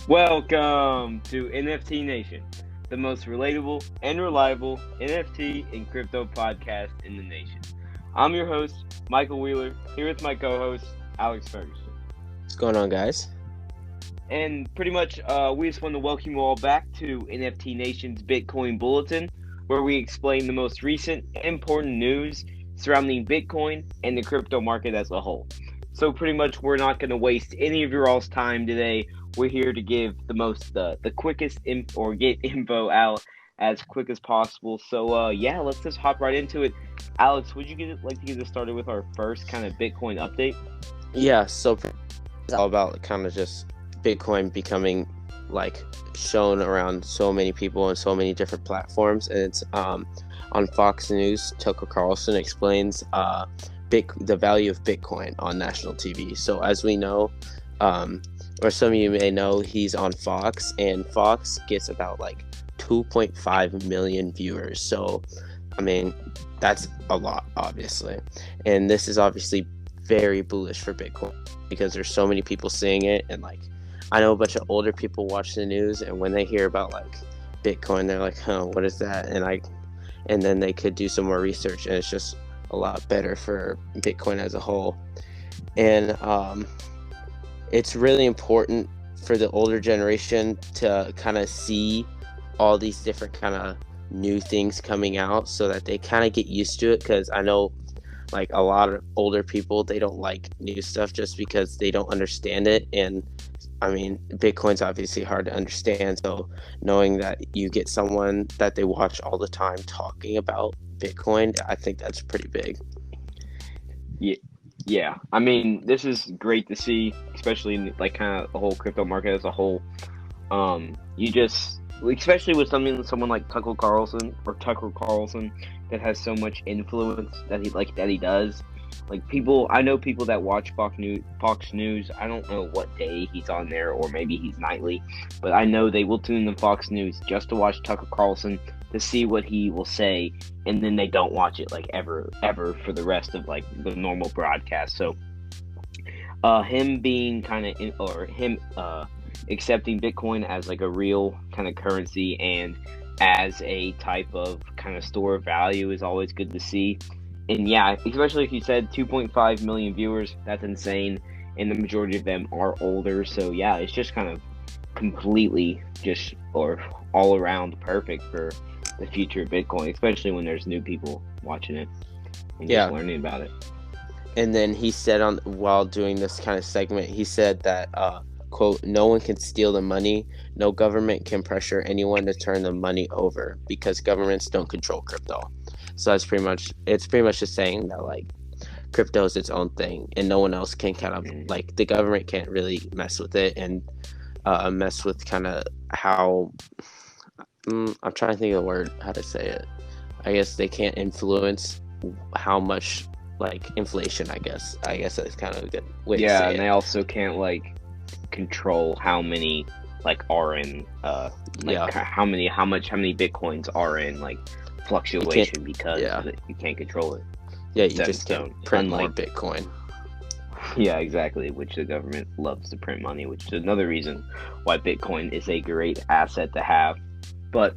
Welcome to NFT Nation, the most relatable and reliable NFT and crypto podcast in the nation. I'm your host, Michael Wheeler, here with my co-host, Alex Ferguson. What's going on, guys? And pretty much, we just want to welcome you all back to NFT Nation's Bitcoin Bulletin, where we explain the most recent important news surrounding Bitcoin and the crypto market as a whole. So pretty much, we're not going to waste any of your all's time today. We're here to give the quickest or get info out as quick as possible. So let's just hop right into it. Alex, would you like to get us started with our first kind of Bitcoin update? Yeah, so it's all about kind of just Bitcoin becoming shown around so many people and so many different platforms. And it's on Fox News. Tucker Carlson explains the value of Bitcoin on national TV. So as we know, or some of you may know, he's on Fox, and Fox gets about 2.5 million viewers. So, I mean, that's a lot, obviously. And this is obviously very bullish for Bitcoin because there's so many people seeing it. And I know a bunch of older people watch the news, and when they hear about Bitcoin, they're like, "Huh, what is that?" And then they could do some more research, and it's just a lot better for Bitcoin as a whole. And it's really important for the older generation to kind of see all these different kind of new things coming out so that they kind of get used to it, because I know a lot of older people, they don't like new stuff just because they don't understand it. And I mean, Bitcoin's obviously hard to understand, so knowing that you get someone that they watch all the time talking about Bitcoin, I think that's pretty big. Yeah, I mean, this is great to see, especially in kind of the whole crypto market as a whole. Especially with someone like Tucker Carlson that has so much influence that he does. I know people that watch Fox News. I don't know what day he's on there, or maybe he's nightly, but I know they will tune in Fox News just to watch Tucker Carlson to see what he will say, and then they don't watch it ever for the rest of the normal broadcast. So him being accepting Bitcoin as a real kind of currency and as a type of kind of store of value is always good to see. And yeah, especially if you said 2.5 million viewers, that's insane, and the majority of them are older. So yeah, it's just kind of completely or all around perfect for the future of Bitcoin, especially when there's new people watching it and just learning about it. And then he said while doing this kind of segment, he said that quote, "No one can steal the money. No government can pressure anyone to turn the money over because governments don't control crypto." So it's pretty much just saying that crypto is its own thing, and no one else can kind of the government can't really mess with it and mess with kind of how I'm trying to think of the word, how to say it. I guess they can't influence how much inflation. I guess that's kind of a good way to say it. Yeah, and they also can't control how many are in how many Bitcoins are in fluctuation because you can't control it. Yeah, you just can't print more Bitcoin. Yeah, exactly, which the government loves to print money, which is another reason why Bitcoin is a great asset to have. But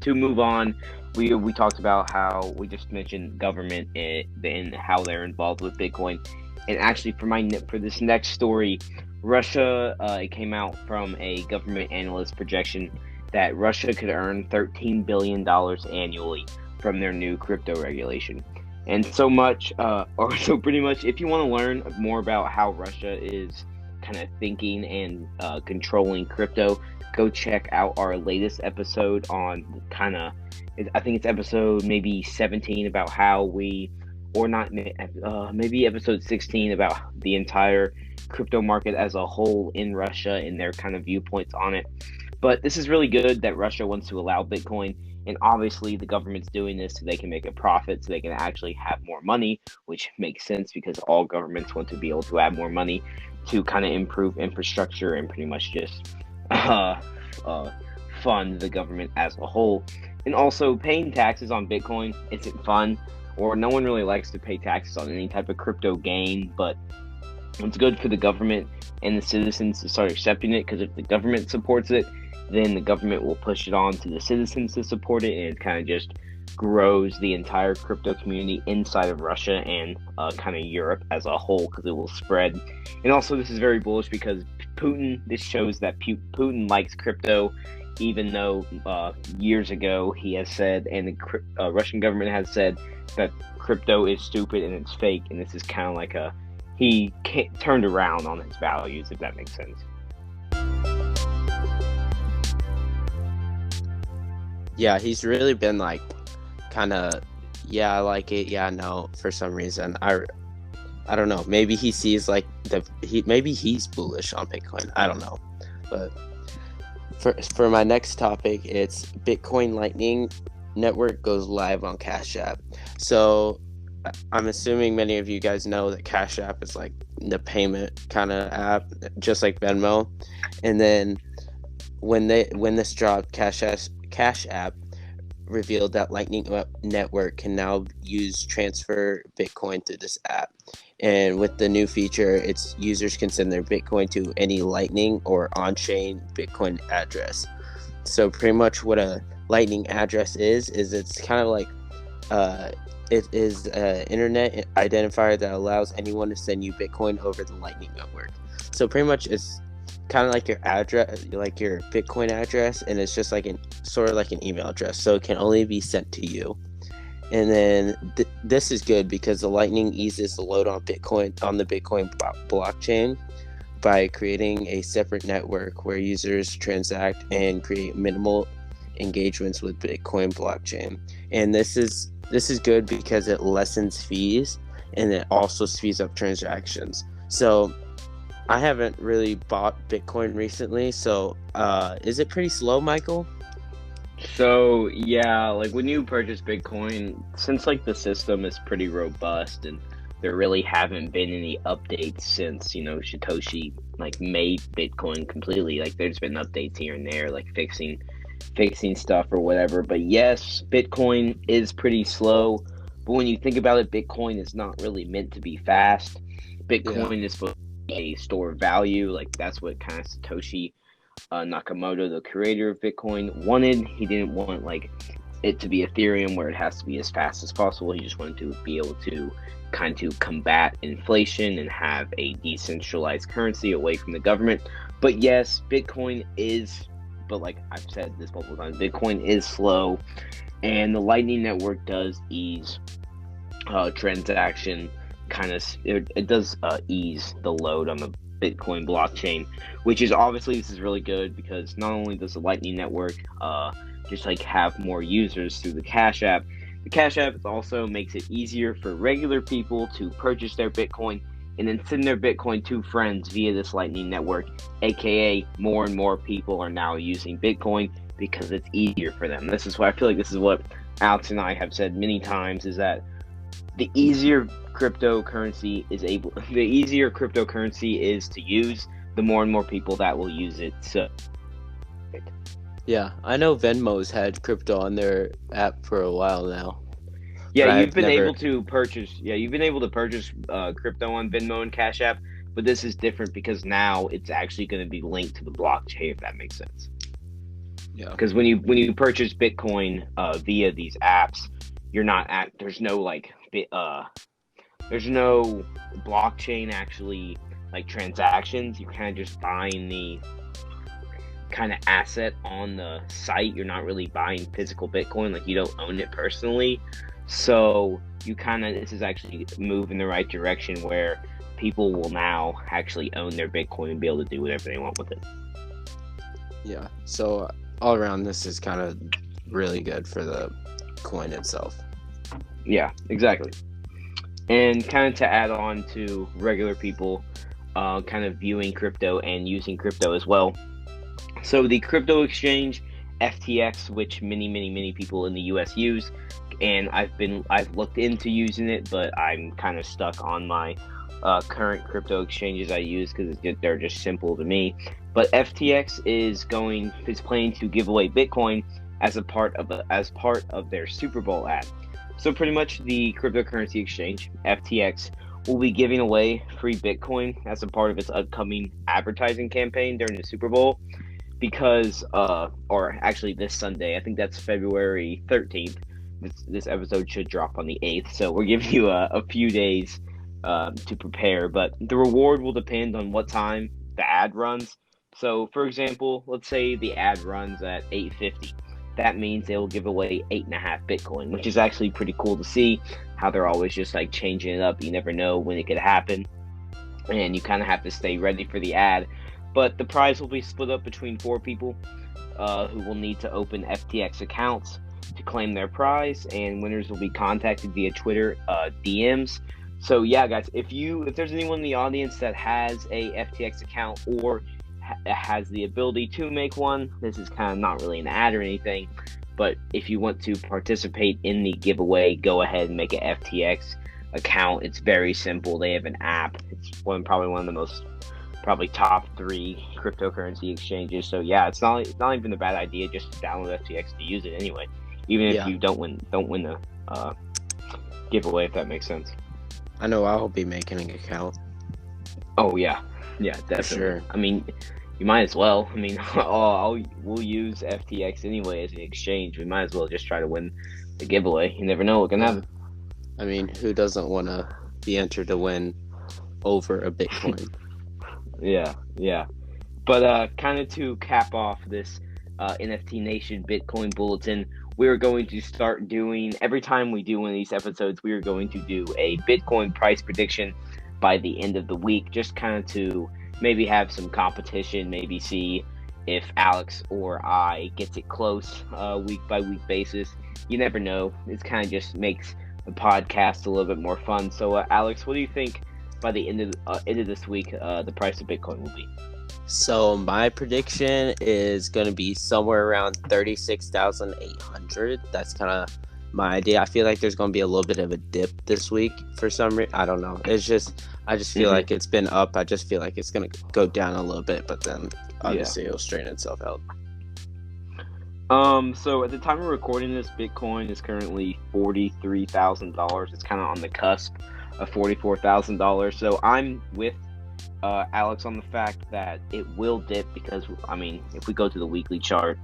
to move on, we talked about how we just mentioned government and how they're involved with Bitcoin. And actually, for this next story, Russia, it came out from a government analyst projection that Russia could earn $13 billion annually from their new crypto regulation. And so pretty much, if you want to learn more about how Russia is kind of thinking and controlling crypto, go check out our latest episode on I think it's episode maybe 17 about maybe episode 16 about the entire crypto market as a whole in Russia and their kind of viewpoints on it. But this is really good that Russia wants to allow Bitcoin, and obviously the government's doing this so they can make a profit, so they can actually have more money, which makes sense because all governments want to be able to have more money to kind of improve infrastructure and pretty much just fund the government as a whole. And also, paying taxes on Bitcoin isn't fun, or no one really likes to pay taxes on any type of crypto gain, but It's good for the government and the citizens to start accepting it, because if the government supports it, then the government will push it on to the citizens to support it, and it kind of just grows the entire crypto community inside of Russia and kind of Europe as a whole, because it will spread. And also, this is very bullish because this shows that Putin likes crypto, even though years ago he has said, and the Russian government has said, that crypto is stupid and it's fake, and this is kind of like he turned around on his values, if that makes sense. Yeah, he's really been like kind of, yeah, I like it, yeah, no, for some reason. I don't know, maybe he sees like maybe he's bullish on Bitcoin, I don't know. But for my next topic, it's Bitcoin Lightning Network goes live on Cash App. So I'm assuming many of you guys know that Cash App is like the payment kind of app, just like Venmo. And then when this dropped, Cash App revealed that Lightning Network can now transfer Bitcoin through this app. And with the new feature, its users can send their Bitcoin to any Lightning or on-chain Bitcoin address. So pretty much what a Lightning address is it's kind of like it is an internet identifier that allows anyone to send you Bitcoin over the Lightning Network. So pretty much it's kind of like your address, like your Bitcoin address, and it's just like sort of like an email address, so it can only be sent to you. And then this is good because the Lightning eases the load on the Bitcoin blockchain by creating a separate network where users transact and create minimal engagements with Bitcoin blockchain. And this is good because it lessens fees and it also speeds up transactions. So I haven't really bought Bitcoin recently, so is it pretty slow, Michael? So yeah, like when you purchase Bitcoin, since like the system is pretty robust and there really haven't been any updates since, Satoshi like made Bitcoin completely. Like there's been updates here and there, like fixing stuff or whatever. But yes, Bitcoin is pretty slow. But when you think about it, Bitcoin is not really meant to be fast. Bitcoin is supposed to be a store of value. Like that's what kind of Satoshi Nakamoto, the creator of Bitcoin, wanted. He didn't want like it to be Ethereum where it has to be as fast as possible. He just wanted to be able to kind of combat inflation and have a decentralized currency away from the government. But yes, Bitcoin is, but like I've said this multiple times, Bitcoin is slow, and the Lightning Network does ease transaction it does ease the load on the Bitcoin blockchain, which is obviously, this is really good because not only does the Lightning Network just like have more users through the Cash App also makes it easier for regular people to purchase their Bitcoin and then send their Bitcoin to friends via this Lightning Network, aka more and more people are now using Bitcoin because it's easier for them. This is why I feel like this is what Alex and I have said many times, is that the easier cryptocurrency is to use, the more and more people that will use it. So yeah, I know Venmo's had crypto on their app for a while now. Yeah, you've been able to purchase crypto on Venmo and Cash App, but this is different because now it's actually going to be linked to the blockchain, if that makes sense. Yeah. Because when you purchase Bitcoin via these apps, there's no blockchain actually like transactions. You're kind of just buying the kind of asset on the site. You're not really buying physical Bitcoin, like you don't own it personally. So this is actually a move in the right direction where people will now actually own their Bitcoin and be able to do whatever they want with it. Yeah, so all around this is kind of really good for the coin itself. Yeah, exactly. And kind of to add on to regular people kind of viewing crypto and using crypto as well. So the crypto exchange FTX, which many people in the US use, and I've looked into using it, but I'm kind of stuck on my current crypto exchanges I use because they're just simple to me. But FTX is planning to give away Bitcoin as part of their Super Bowl ad. So pretty much the cryptocurrency exchange FTX will be giving away free Bitcoin as a part of its upcoming advertising campaign during the Super Bowl. Because, or actually this Sunday, I think that's February 13th. This episode should drop on the 8th, so we're giving you a few days to prepare. But the reward will depend on what time the ad runs. So, for example, let's say the ad runs at 8:50. That means they will give away 8.5 Bitcoin, which is actually pretty cool to see how they're always just like changing it up. You never know when it could happen, and you kind of have to stay ready for the ad. But the prize will be split up between 4 people who will need to open FTX accounts to claim their prize, and winners will be contacted via Twitter DMs. So yeah, guys, if there's anyone in the audience that has a FTX account or has the ability to make one, this is kind of not really an ad or anything, but if you want to participate in the giveaway, go ahead and make an FTX account. It's very simple. They have an app. It's probably one of the most top 3 cryptocurrency exchanges. So yeah, it's not even a bad idea just to download FTX to use it anyway. Even if you don't win the giveaway, if that makes sense. I know I'll be making an account. Oh yeah, definitely. Sure. I mean, you might as well. I mean, we'll use FTX anyway as an exchange. We might as well just try to win the giveaway. You never know what can happen. I mean, who doesn't want to be entered to win over a Bitcoin? Yeah. But kind of to cap off this NFT Nation Bitcoin Bulletin, we are going to start doing, every time we do one of these episodes, we are going to do a Bitcoin price prediction by the end of the week, just kind of to maybe have some competition, maybe see if Alex or I gets it close week by week basis. You never know. It kind of just makes the podcast a little bit more fun. So Alex, what do you think by the end of this week the price of Bitcoin will be? So my prediction is going to be somewhere around 36,800. That's kind of my idea. I feel like there's going to be a little bit of a dip this week for some reason. I don't know. I just feel like it's been up. I just feel like it's going to go down a little bit, but then obviously it'll straighten itself out. So at the time of recording this, Bitcoin is currently $43,000. It's kind of on the cusp of $44,000. So I'm with Alex on the fact that it will dip because, I mean, if we go to the weekly chart,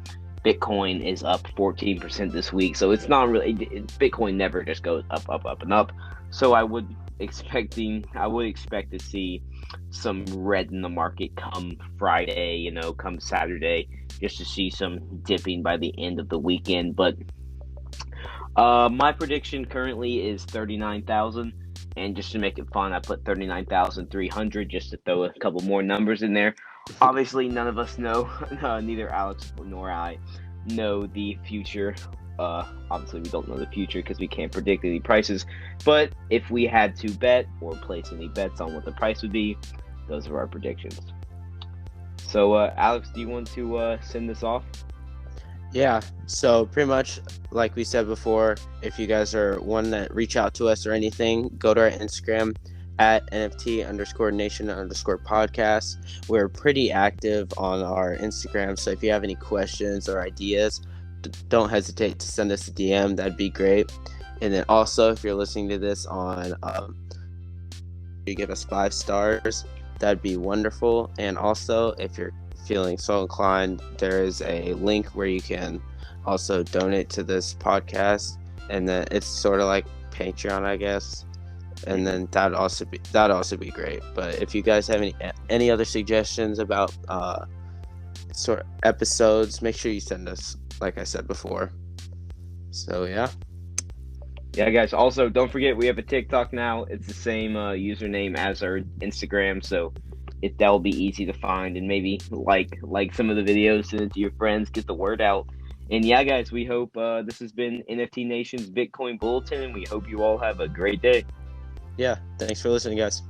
Bitcoin is up 14% this week. So it's not really, Bitcoin never just goes up, and up. So I would expect to see some red in the market come Friday, come Saturday, just to see some dipping by the end of the weekend. But my prediction currently is 39,000. And just to make it fun, I put 39,300 just to throw a couple more numbers in there. Obviously, none of us know, neither Alex nor I know the future. Obviously, we don't know the future because we can't predict any prices. But if we had to bet or place any bets on what the price would be, those are our predictions. So, Alex, do you want to send this off? Yeah, so pretty much like we said before, if you guys are one that reach out to us or anything, go to our Instagram at NFT_nation_podcast. We're pretty active on our Instagram, so if you have any questions or ideas, don't hesitate to send us a DM. That'd be great. And then also, if you're listening to this on, you give us 5 stars, that'd be wonderful. And also, if you're feeling so inclined, there is a link where you can also donate to this podcast, and then it's sort of like Patreon, I guess. And then that'd also be great. But if you guys have any other suggestions about sort of episodes, make sure you send us, like I said before. So yeah, guys, also don't forget we have a TikTok now. It's the same username as our Instagram, so that'll be easy to find, and maybe like some of the videos, send it to your friends, get the word out. And yeah, guys, we hope this has been NFT Nation's Bitcoin Bulletin, and we hope you all have a great day. Yeah, thanks for listening, guys.